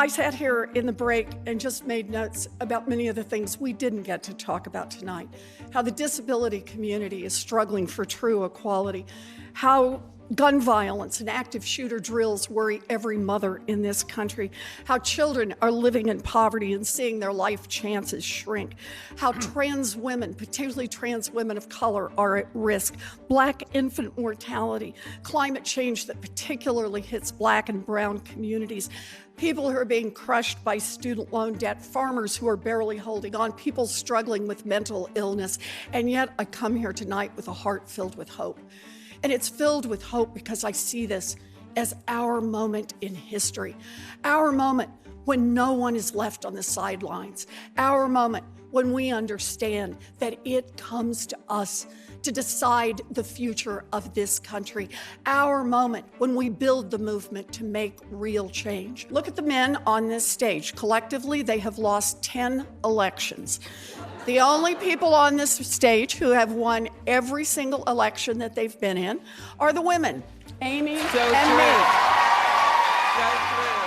I sat here in the break and just made notes about many of the things we didn't get to talk about tonight. How the disability community is struggling for true equality. How gun violence and active shooter drills worry every mother in this country. How children are living in poverty and seeing their life chances shrink. How trans women, particularly trans women of color, are at risk. Black infant mortality, climate change that particularly hits Black and brown communities. People who are being crushed by student loan debt, farmers who are barely holding on, people struggling with mental illness. And yet I come here tonight with a heart filled with hope. And it's filled with hope because I see this as our moment in history. Our moment when no one is left on the sidelines. Our moment when we understand that it comes to us to decide the future of this country. Our moment when we build the movement to make real change. Look at the men on this stage. Collectively, they have lost 10 elections. The only people on this stage who have won every single election that they've been in are the women, Amy and me.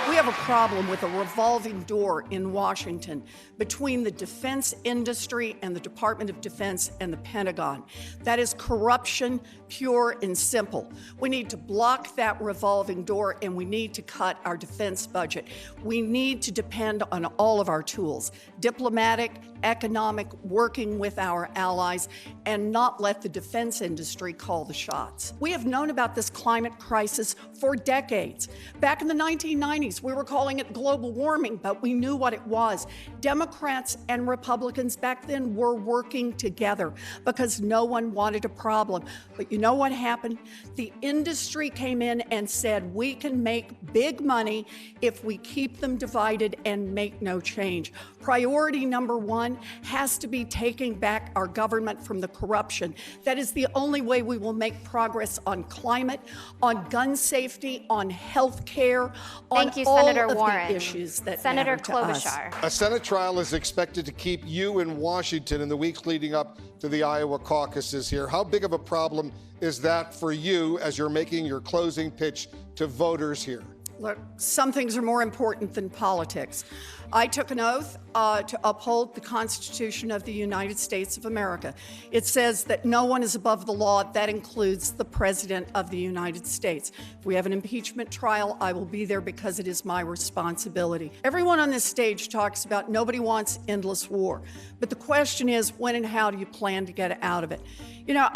We have a problem with a revolving door in Washington between the defense industry and the Department of Defense and the Pentagon. That is corruption, pure and simple. We need to block that revolving door and we need to cut our defense budget. We need to depend on all of our tools, diplomatic, economic, working with our allies, and not let the defense industry call the shots. We have known about this climate crisis for decades. Back in the 1990s, we were calling it global warming, but we knew what it was. Democrats and Republicans back then were working together because no one wanted a problem. But you know what happened? The industry came in and said, we can make big money if we keep them divided and make no change. Priority number one has to be taking back our government from the corruption. That is the only way we will make progress on climate, on gun safety, on health care, on all of the issues that matter to us. Senator Klobuchar. A Senate trial is expected to keep you in Washington in the weeks leading up to the Iowa caucuses here. How big of a problem is that for you as you're making your closing pitch to voters here? Look, some things are more important than politics. I took an oath to uphold the Constitution of the United States of America. It says that no one is above the law. That includes the President of the United States. If we have an impeachment trial, I will be there because it is my responsibility. Everyone on this stage talks about nobody wants endless war. But the question is, when and how do you plan to get out of it? You know,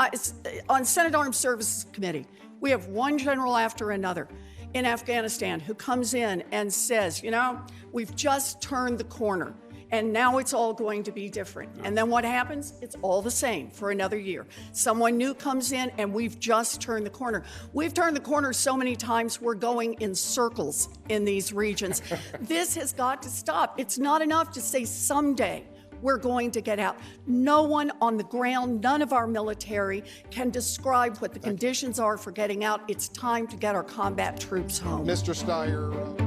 on Senate Armed Services Committee, we have one general after another in Afghanistan who comes in and says, you know, we've just turned the corner and now it's all going to be different. And then what happens? It's all the same for another year. Someone new comes in and we've just turned the corner. We've turned the corner so many times we're going in circles in these regions. This has got to stop. It's not enough to say someday we're going to get out. No one on the ground, none of our military can describe what the conditions are for getting out. It's time to get our combat troops home. Mr. Steyer.